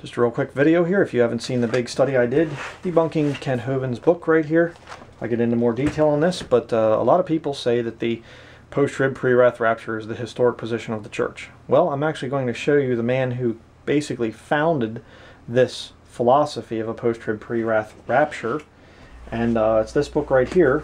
Just a real quick video here. If you haven't seen the big study I did debunking Kent Hovind's book right here, I get into more detail on this, but a lot of people say that the post-trib pre-wrath rapture is the historic position of the church. Well, I'm actually going to show you the man who basically founded this philosophy of a post-trib pre-wrath rapture, and it's this book right here,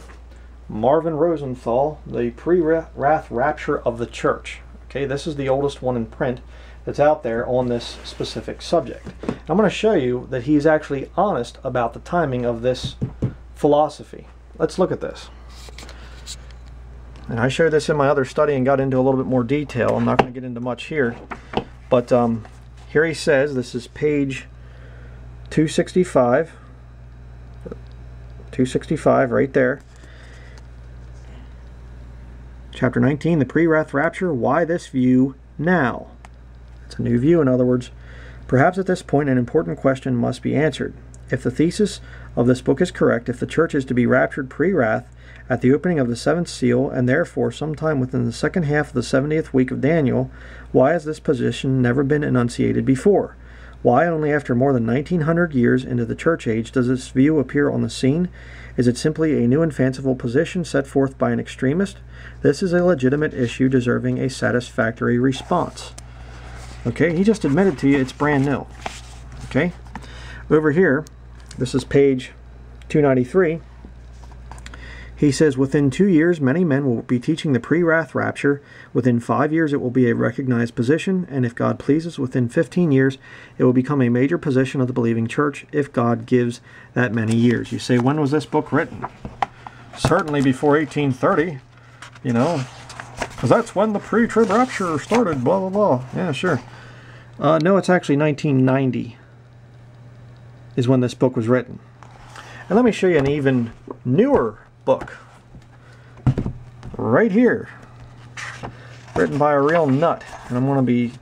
Marvin Rosenthal, The Pre-Wrath Rapture of the Church. Okay, this is the oldest one in print that's out there on this specific subject. I'm going to show you that he's actually honest about the timing of this philosophy. Let's look at this. And I showed this in my other study and got into a little bit more detail. I'm not going to get into much here. But here he says, this is page 265. 265 right there. Chapter 19, The Pre-Wrath Rapture, Why This View Now? It's a new view, in other words. Perhaps at this point an important question must be answered. If the thesis of this book is correct, if the church is to be raptured pre-wrath at the opening of the seventh seal, and therefore sometime within the second half of the 70th week of Daniel, why has this position never been enunciated before? Why only after more than 1900 years into the church age does this view appear on the scene? Is it simply a new and fanciful position set forth by an extremist? This is a legitimate issue deserving a satisfactory response. Okay, he just admitted to you it's brand new. Okay, over here, this is page 293. He says, within 2 years, many men will be teaching the pre-wrath rapture. Within 5 years, it will be a recognized position. And if God pleases, within 15 years, it will become a major position of the believing church, if God gives that many years. You say, when was this book written? Certainly before 1830, you know, because that's when the pre-trib rapture started, blah, blah, blah. Yeah, sure. No, it's actually 1990 is when this book was written. And let me show you an even newer book right here, written by a real nut, and I'm going to be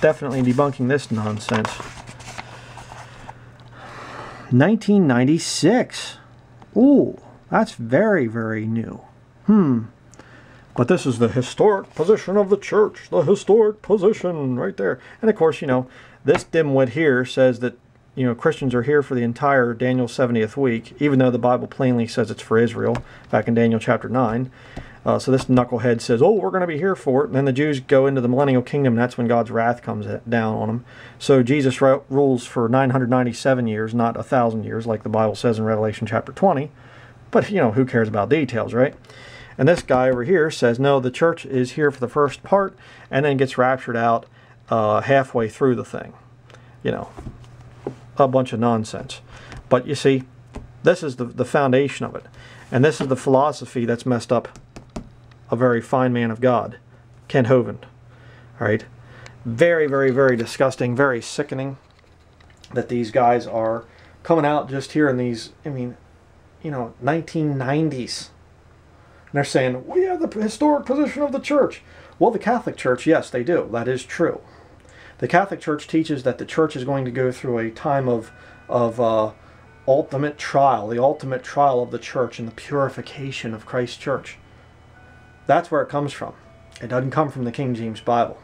definitely debunking this nonsense. 1996. Ooh, that's very, very new. But this is the historic position of the church, the historic position right there. And of course, you know, this dimwit here says that, you know, Christians are here for the entire Daniel 70th week, even though the Bible plainly says it's for Israel, back in Daniel chapter 9. So this knucklehead says, oh, we're going to be here for it. And then the Jews go into the millennial kingdom, and that's when God's wrath comes down on them. So Jesus rules for 997 years, not 1,000 years, like the Bible says in Revelation chapter 20. But, you know, who cares about details, right? And this guy over here says, no, the church is here for the first part, and then gets raptured out halfway through the thing. You know, a bunch of nonsense. But you see, this is the foundation of it. And this is the philosophy that's messed up a very fine man of God, Kent Hovind. All right? Very, very, very disgusting, very sickening that these guys are coming out just here in these, I mean, you know, 1990s. And they're saying, we have the historic position of the church. Well, the Catholic Church, yes, they do. That is true. The Catholic Church teaches that the church is going to go through a time of ultimate trial, the ultimate trial of the church and the purification of Christ's church. That's where it comes from. It doesn't come from the King James Bible.